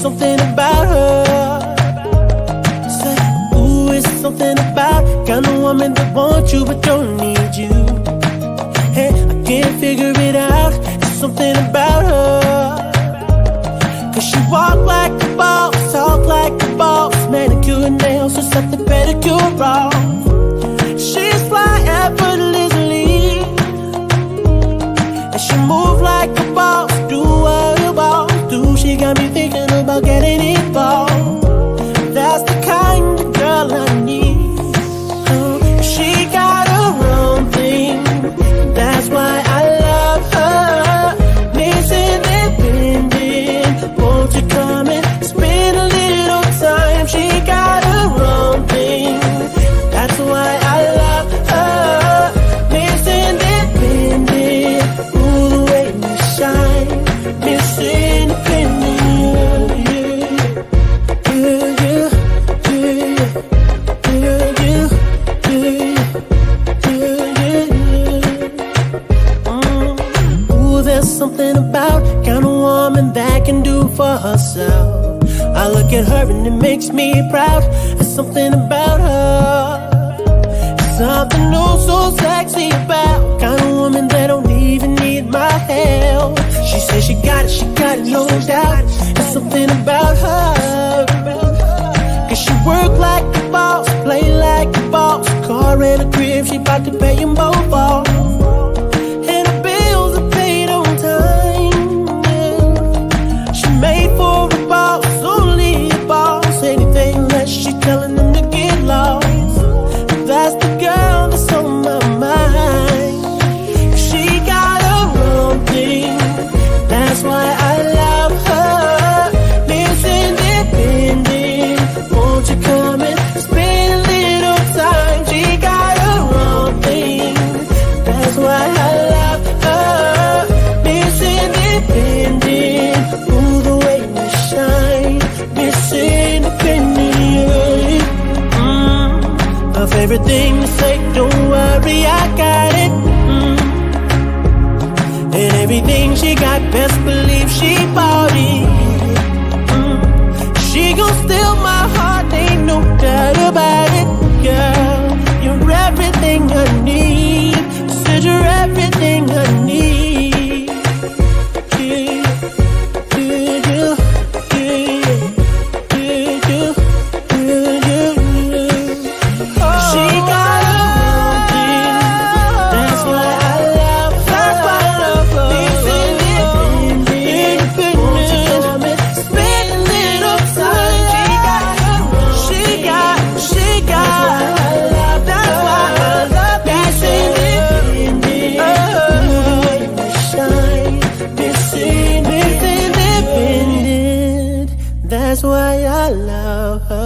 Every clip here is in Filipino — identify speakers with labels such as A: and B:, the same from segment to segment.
A: something about her. Say, ooh, it's something about kind of woman that wants you but don't need you. Hey, I can't figure it out. It's something about her. Cause she walk like a boss, talk like a boss, manicure and nails, so set the pedicure off. She's fly effortlessly, and she move like a boss, do what a boss do. She got me thinking about getting involved. That's the kind of girl I need. She got her own thing, that's why I love her. Miss Independent, won't you come and spend a little time? She got her own thing, that's why I love her. Miss Independent, ooh, the way you shine. Miss Independent, yeah, yeah, yeah, yeah, yeah, yeah, yeah. Ooh, there's something about kind of woman that can do for herself. I look at her and it makes me proud. There's something about her, something oh so sexy about kind of woman that don't even need my help. She says she got it, no doubt. There's something about her. Cause she work like a boss, play like a boss. Car and a crib, she bout to pay them both off. And her bills are paid on time, yeah. She made for a boss, only a boss. Anything less, she telling them to get lost. That's the girl that's on my mind. She got her own thing, that's why I love her. Miss Independent, won't you come and spend a little time? She got her own thing, that's why I love her. Miss Independent, ooh, the way you shine. Miss Independent, her favorite thing to say, don't worry, I got it. And everything she got, best believe she bought it. She gon' steal my heart, ain't no doubt about it. Girl, you're everything I need. Said you're everything I need. Yeah, yeah, yeah, yeah, yeah, yeah, yeah, yeah. She got her own thing, that's why I love her. Miss Independent, won't you come and spend a little time? She got that's why I love Miss Independent. Oh, shine, Miss Independent, that's why I love her.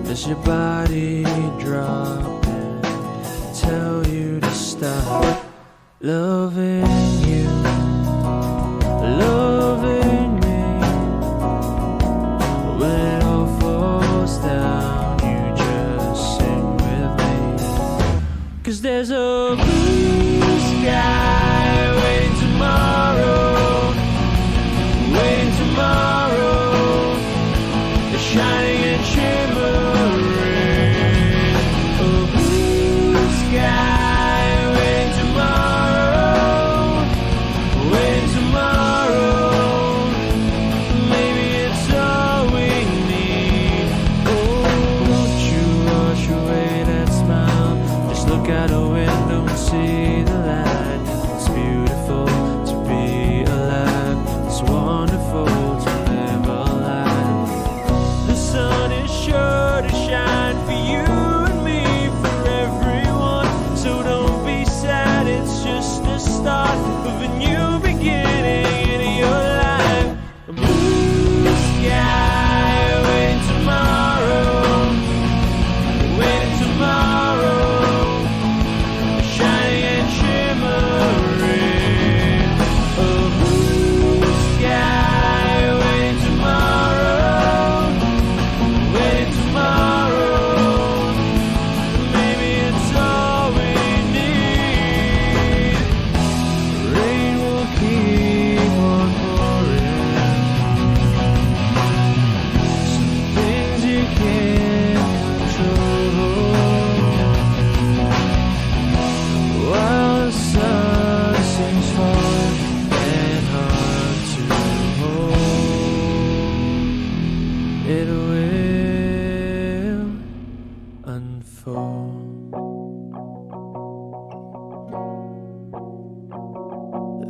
A: Does your body drop and tell you to stop loving you, loving me? When it all falls down, you just sing with me. 'Cause there's a blue sky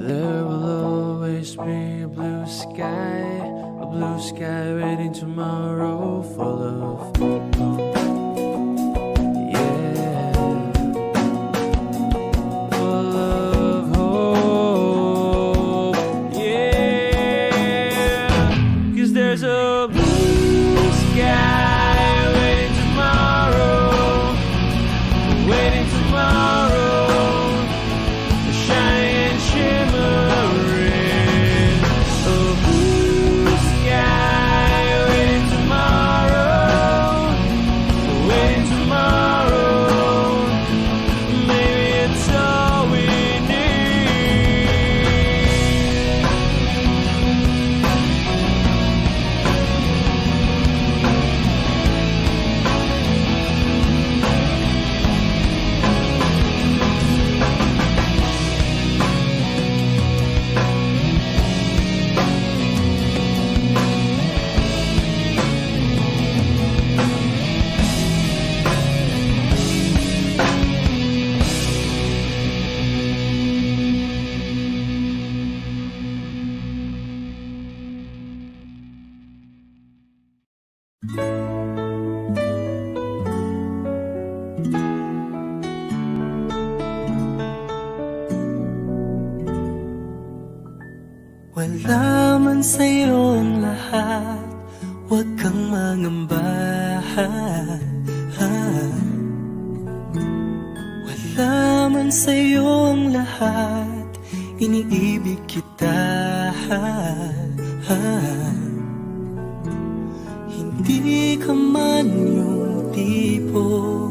B: There will always be a blue sky waiting tomorrow, full of yeah, full of hope, yeah. 'Cause there's a blue sky waiting tomorrow, waiting tomorrow, shining and shimmering. A blue sky waiting tomorrow, waiting tomorrow. Maybe it's all we need.
C: Wala man sa'yo ang lahat, huwag kang mangamba. Wala man sa'yo ang lahat, iniibig kita. Hindi ka man yung tipo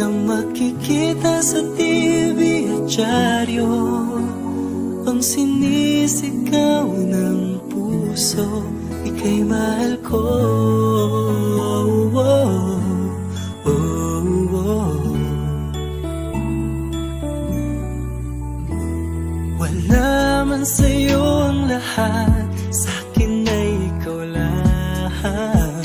C: na makikita sa TV at dyaryo, ang sinisigaw ng puso, ika'y mahal ko. Wala man sa'yo ang lahat, sa'kin ay ikaw lang.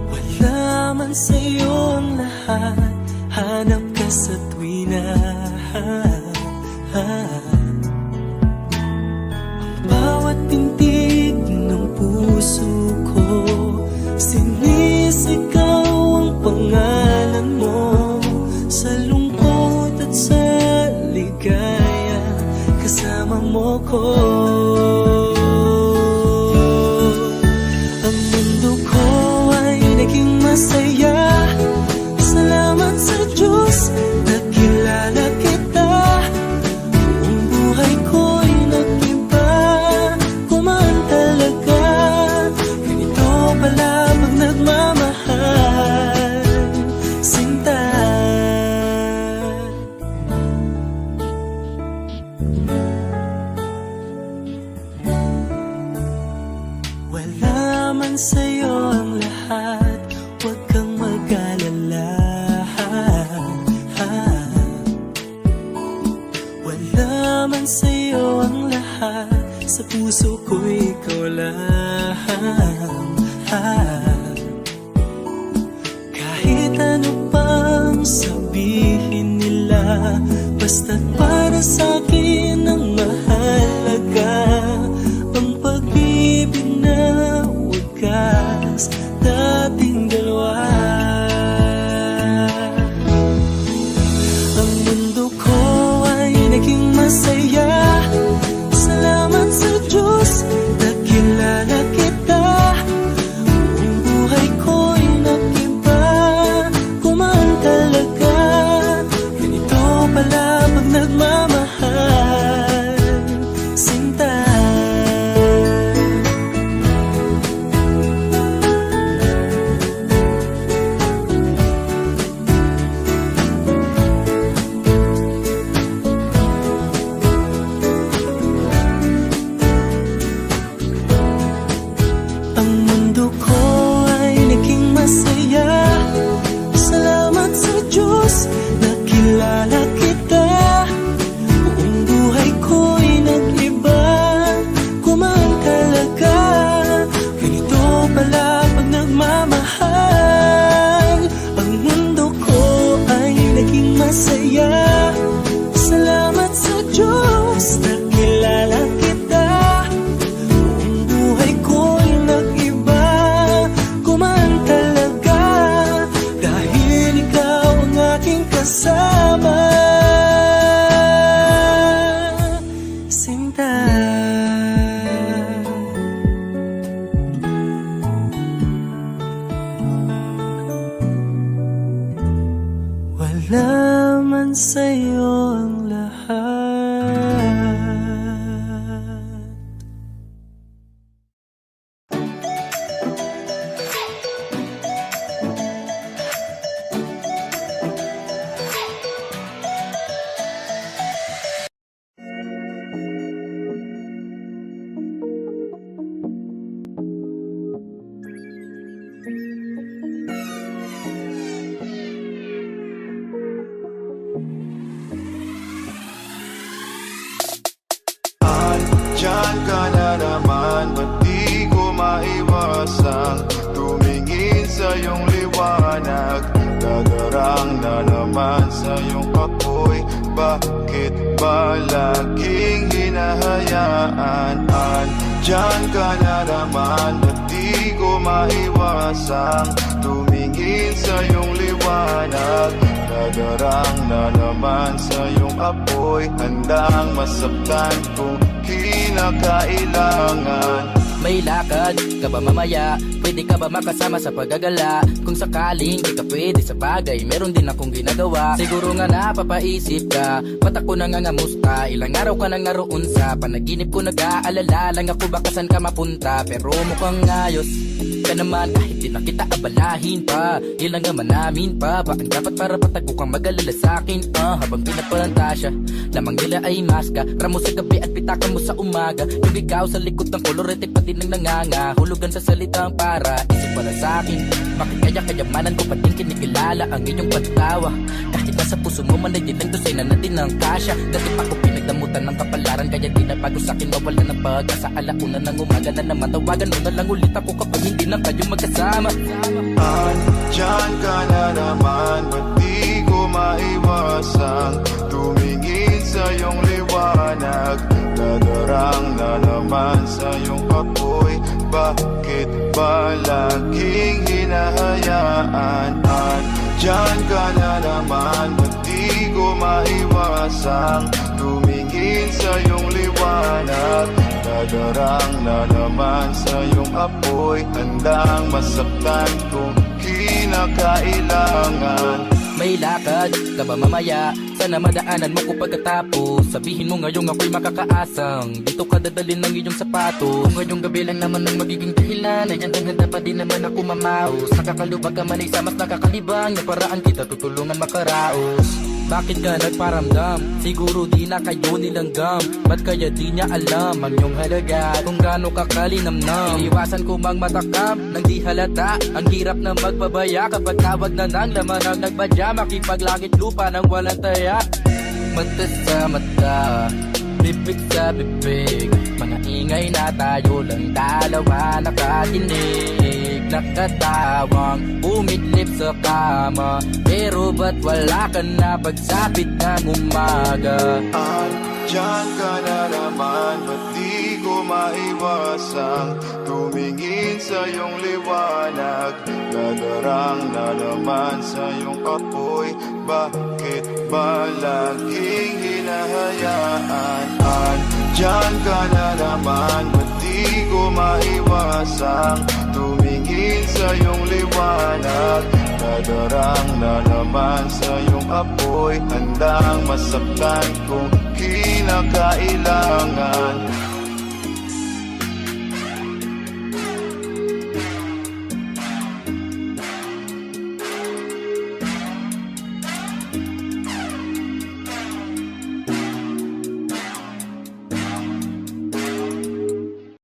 C: Wala man sa'yo ang lahat, hanap ka sa tuwina. Ang bawat tintig ng puso ko, sinisigaw ang pangalan mo. Sa lungkot at sa ligaya, kasama mo ko. Ang mundo ko ay naging masaya, salamat sa Diyos, nakilala kita. Ang buhay ko'y nag-iba, kumaan talaga. Ganito pala pag nagmamahal, sinta. Wala man sa'yo ang lahat, huwag kang mag-alala. Wala man sa'yo ang lahat, sa puso ko ikaw lang. Kahit ano pang sabihin nila, basta't para sa'kin ang mahalaga, ang pag-ibig na wagas, dating dalawa. Ang mundo ko ay naging masaya, salamat sa Diyos, nakilala kita. Ang buhay ko'y nag-iba, kumaan talaga. Ganito pala pag nagmamahal, sinta. Ang mundo ko ay naging masaya, salamat sa Diyos, nakilala kita. Buong buhay ko'y nag-iba, kumaan talaga. Ganito pala pag nagmamahal, ang mundo ko ay naging masaya, salamat sa'yo ang lahat.
B: Diyan ka na naman, ba't di ko maiwasang tumingin sa iyong liwanag? Dadarang na naman sa iyong apoy, bakit ba laging hinahayaan? Diyan ka na naman, ba't di ko maiwasang tumingin sa iyong liwanag? Dadarang na naman sa iyong apoy, handang masaktan kung kinakailangan.
D: May lakad ka ba mamaya? Pwede ka ba makasama sa paggagala? Kung sakaling di ka pwede sa bagay, meron din akong ginagawa. Siguro nga napapaisip ka, ba't ako nangangamusta? Ilang araw ka nang naroon sa panaginip ko, nag-aalala lang ako baka saan ka mapunta. Pero mukhang ayos ka naman kahit di na kita abalahin pa. Ilang naman namin pa, bakit dapat para patago kang mag-alala sa'kin? Habang pinapantasya, lamang nila ay maska. Ramo sa gabi at pitakan mo sa umaga. Yung ikaw sa likod ng kolorete pati nang nanganga. Hulugan sa salitang para isip pala sa'kin. Bakit kaya kayamanan ko pating kinikilala ang iyong pagtawa? Kahit nasa puso mo man ay dinagdusay na natin ang kasya. Dati pa ko pinagdamutan ng kapalaran, kaya di na bago sa'kin mawala ng pag-asa. Alauna ng umaga na naman, tawagan mo na lang ulit ako kapag hindi na kayo magkasama.
B: Diyan ka na naman, ba't di ko maiwasang tumingin sa iyong liwanag? Dadarang na naman sa iyong apoy, bakit ba laging hinahayaan? Diyan ka na naman, ba't di ko maiwasang tumingin sa iyong liwanag? Dadarang na naman sa iyong apoy, handang masaktan kung kinakailangan.
D: May lakad ka ba mamaya? Sana madaanan mo ko pagkatapos. Sabihin mo ngayong ako'y makakaasang dito ka dadalhin ng iyong sapatos. Kung ngayong gabi lang naman ang magiging dahilan, ay handa pa din naman ako mamaos. Nakakalubag ka man ay sa mas nakakalibang na paraan kita tutulungan makaraos. Bakit ka nagparamdam? Siguro di na kayo nilanggam. Ba't kaya di niya alam ang iyong halaga? Kung gaano ka kalinamnam, iniwasan ko mang matakam nang di halata. Ang hirap na magpabaya kapag tawag na ng laman ang nagbadya. Makipaglangit lupa nang walang taya. Mata sa mata, bibig sa bibig, mga ingay na tayo lang dalawa nakatinig. Nakatawang umidlip sa kama, pero ba't wala ka na pagsapit ng umaga?
B: Diyan ka na naman, ba't di ko maiwasang tumingin sa iyong liwanag? Dadarang na naman sa iyong apoy, bakit ba laging hinahayaan? Diyan ka na naman, ba't di ko maiwasang tumingin sa iyong liwanag? Dadarang na naman sa iyong apoy, handang masaktan kung kinakailangan.